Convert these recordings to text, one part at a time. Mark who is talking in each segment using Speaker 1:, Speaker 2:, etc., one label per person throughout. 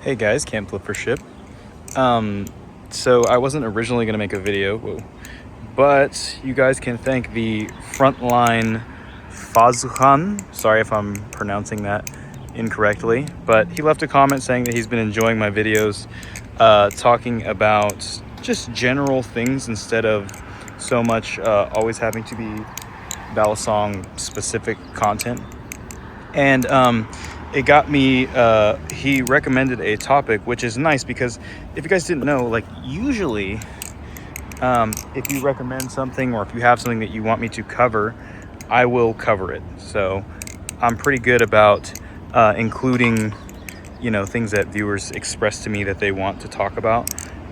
Speaker 1: Hey guys, can't flip for ship. So I wasn't originally going to make a video, but you guys can thank the frontline Fazhan. Sorry if I'm pronouncing that incorrectly, but he left a comment saying that he's been enjoying my videos, talking about just general things instead of so much always having to be Balisong specific content. And it got me, he recommended a topic, which is nice because if you guys didn't know, like usually if you recommend something or if you have something that you want me to cover, I will cover it. So I'm pretty good about including, things that viewers express to me that they want to talk about,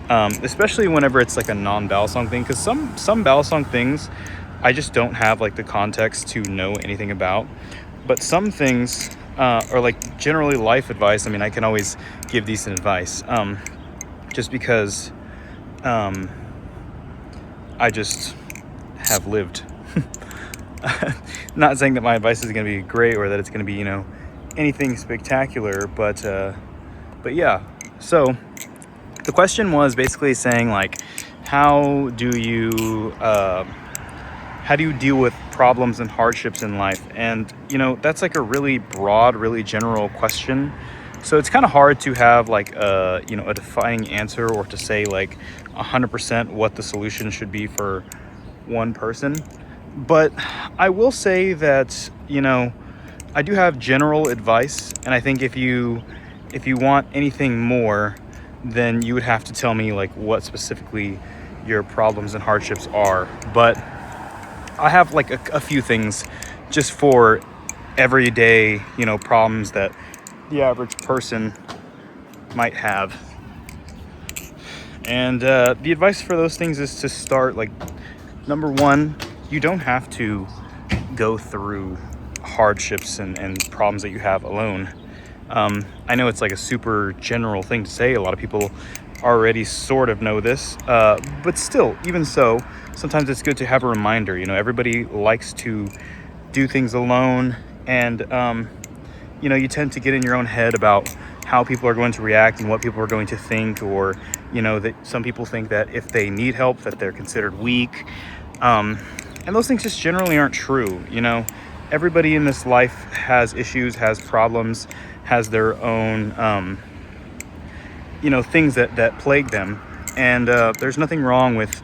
Speaker 1: especially whenever it's like a non-Balisong thing, because some Balisong things I just don't have like the context to know anything about. But some things are like generally life advice. I mean, I can always give decent advice just because I just have lived. Not saying that my advice is going to be great or that it's going to be, anything spectacular, but yeah. So the question was basically saying like, how do you deal with problems and hardships in life? And that's like a really broad, really general question, so it's kind of hard to have like a defining answer or to say like 100% what the solution should be for one person. But I will say that I do have general advice, and I think if you want anything more, then you would have to tell me like what specifically your problems and hardships are. But I have like a few things just for everyday, problems that the average person might have. And the advice for those things is to start like, number one, you don't have to go through hardships and problems that you have alone. I know it's like a super general thing to say. A lot of people already sort of know this, but still, even so, sometimes it's good to have a reminder. Everybody likes to do things alone, and you tend to get in your own head about how people are going to react and what people are going to think, or that some people think that if they need help that they're considered weak, and those things just generally aren't true. Everybody in this life has issues, has problems, has their own things that plague them, and there's nothing wrong with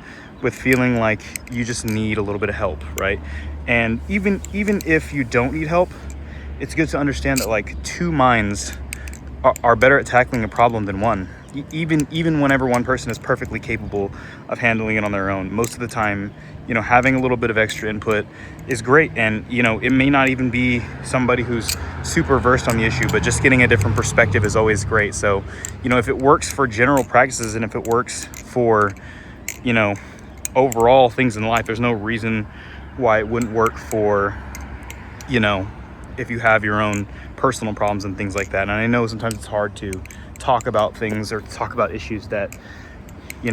Speaker 1: feeling like you just need a little bit of help, right? And even if you don't need help, it's good to understand that like two minds are better at tackling a problem than one. Even whenever one person is perfectly capable of handling it on their own, most of the time, having a little bit of extra input is great. And it may not even be somebody who's super versed on the issue, but just getting a different perspective is always great. So if it works for general practices, and if it works for overall things in life, there's no reason why it wouldn't work for if you have your own personal problems and things like that. And I know sometimes it's hard to talk about things or talk about issues that you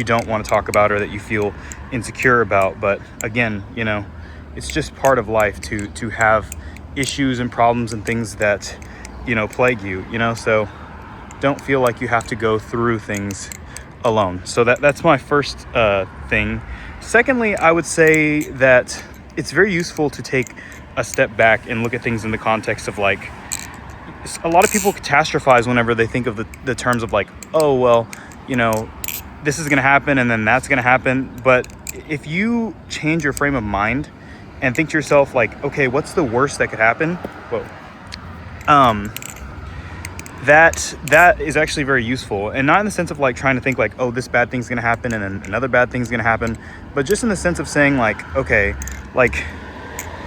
Speaker 1: don't want to talk about or that you feel insecure about, but again, it's just part of life to have issues and problems and things that plague you, so don't feel like you have to go through things alone. So that's my first thing. Secondly, I would say that it's very useful to take a step back and look at things in the context of like, a lot of people catastrophize whenever they think of the terms of like, oh well, this is going to happen and then that's going to happen. But if you change your frame of mind and think to yourself like, okay, what's the worst that could happen? That is actually very useful, and not in the sense of like trying to think like, oh, this bad thing's going to happen and then another bad thing's going to happen, but just in the sense of saying like, okay, like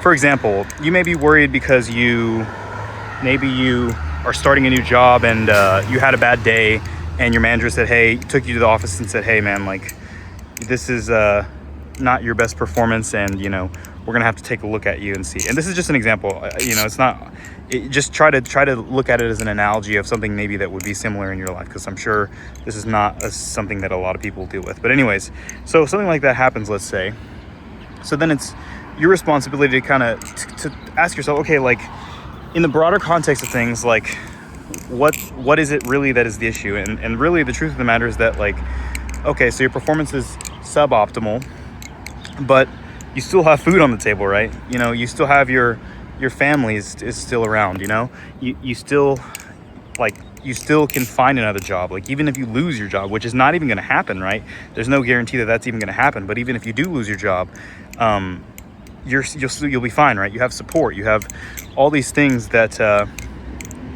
Speaker 1: for example, you may be worried because maybe you are starting a new job and you had a bad day, and your manager took you to the office and said, hey man, like this is not your best performance, and we're gonna have to take a look at you and see. And this is just an example. It's not. Just try to look at it as an analogy of something maybe that would be similar in your life, because I'm sure this is not something that a lot of people deal with. But anyways, so something like that happens, let's say. So then it's your responsibility to kind of to ask yourself, okay, like in the broader context of things, like what is it really that is the issue? And really the truth of the matter is that, like, okay, so your performance is suboptimal, but you still have food on the table, right? You know, you still have your family is still around, you know? You still, like, you still can find another job. Like, even if you lose your job, which is not even going to happen, right? There's no guarantee that that's even going to happen. But even if you do lose your job, you'll be fine, right? You have support. You have all these things that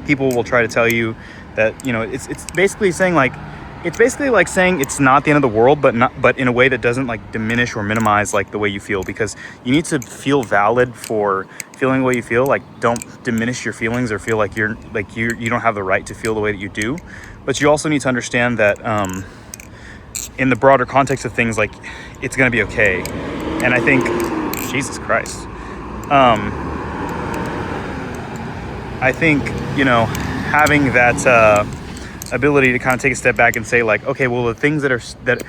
Speaker 1: people will try to tell you that, you know, it's basically saying, like, it's basically like saying it's not the end of the world, but in a way that doesn't, like, diminish or minimize, like, the way you feel, because you need to feel valid for feeling the way you feel. Like, don't diminish your feelings or feel like you don't have the right to feel the way that you do. But you also need to understand that in the broader context of things, like, it's going to be okay. And I think, Jesus Christ, I think, you know, having that ability to kind of take a step back and say, like, okay, well, the things that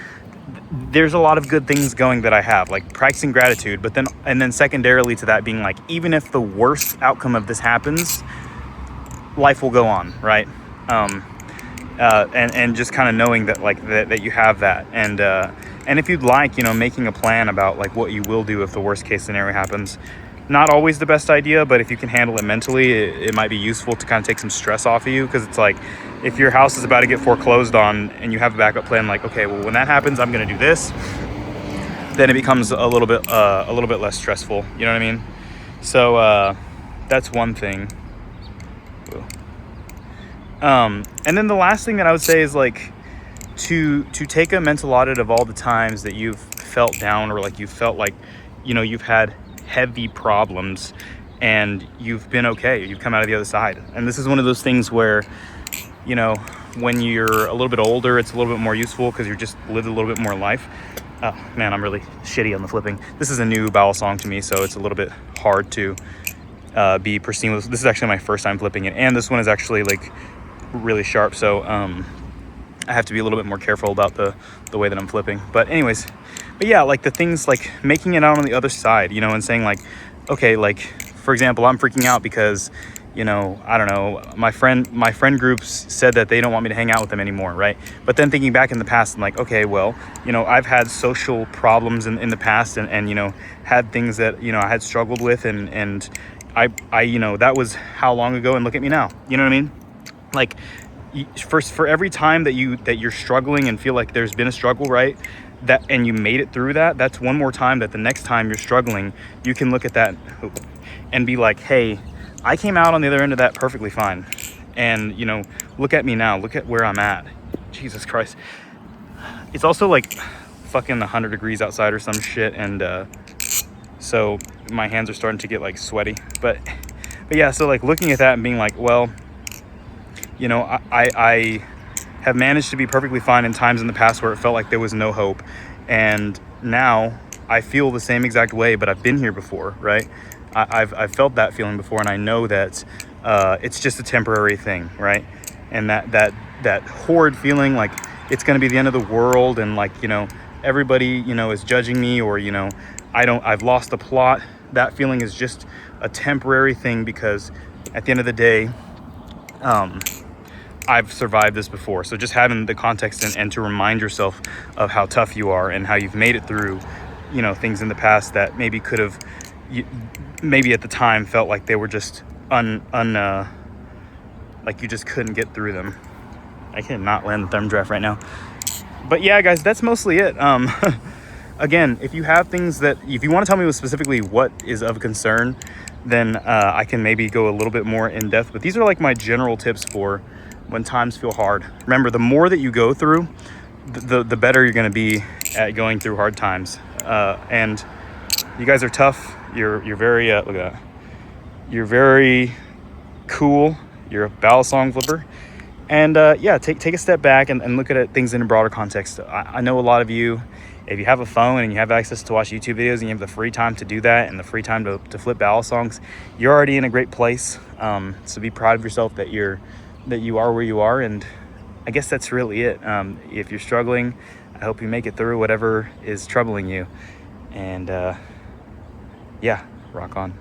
Speaker 1: there's a lot of good things going that I have, like practicing gratitude, but then secondarily to that being, like, even if the worst outcome of this happens, life will go on, right? And just kind of knowing that, like, that you have that, and if you'd like, you know, making a plan about, like, what you will do if the worst case scenario happens. Not always the best idea, but if you can handle it mentally, it might be useful to kind of take some stress off of you, because it's like, if your house is about to get foreclosed on and you have a backup plan, like, okay, well, when that happens, I'm going to do this, then it becomes a little bit less stressful. You know what I mean? So that's one thing. And then the last thing that I would say is, like, to take a mental audit of all the times that you've felt down, or, like, you felt like, you know, you've had heavy problems and you've been okay. You've come out of the other side. And this is one of those things where, you know, when you're a little bit older, it's a little bit more useful because you're just lived a little bit more life. Oh man, I'm really shitty on the flipping. This is a new bowel song to me, so it's a little bit hard to be pristine with. This is actually my first time flipping it, and this one is actually, like, really sharp, so I have to be a little bit more careful about the way that I'm flipping. But anyways, but yeah, like, the things, like, making it out on the other side, you know, and saying, like, okay, like, for example, I'm freaking out because, you know, I don't know, my friend groups said that they don't want me to hang out with them anymore, right? But then thinking back in the past, I'm like, okay, well, you know, I've had social problems in the past, and you know, had things that, you know, I had struggled with, and I you know, that was how long ago, and look at me now. You know what I mean? Like, for every time that you're struggling and feel like there's been a struggle, right, that, and you made it through that, that's one more time that the next time you're struggling, you can look at that and be like, hey, I came out on the other end of that perfectly fine, and, you know, look at me now, look at where I'm at. Jesus Christ. It's also, like, fucking 100 degrees outside or some shit, and so my hands are starting to get, like, sweaty, but yeah, so, like, looking at that and being like, well, you know, I have managed to be perfectly fine in times in the past where it felt like there was no hope. And now I feel the same exact way, but I've been here before, right? I've felt that feeling before, and I know that it's just a temporary thing, right? And that horrid feeling like it's going to be the end of the world, and, like, you know, everybody, you know, is judging me, or, you know, I've lost the plot. That feeling is just a temporary thing, because at the end of the day, I've survived this before. So just having the context and to remind yourself of how tough you are and how you've made it through, you know, things in the past that maybe could have, maybe at the time felt like they were just like you just couldn't get through them. I cannot land the thumb draft right now. But yeah, guys, that's mostly it. Again, if you have things that, if you want to tell me specifically what is of concern, then I can maybe go a little bit more in depth. But these are, like, my general tips for when times feel hard. Remember, the more that you go through, the better you're going to be at going through hard times. And you guys are tough. You're very, look at that. You're very cool. You're a ballad song flipper. And yeah, take a step back and look at things in a broader context. I know a lot of you, if you have a phone and you have access to watch YouTube videos and you have the free time to do that and the free time to flip ballad songs, you're already in a great place. So be proud of yourself that you are where you are. And I guess that's really it. If you're struggling, I hope you make it through whatever is troubling you. And yeah, rock on.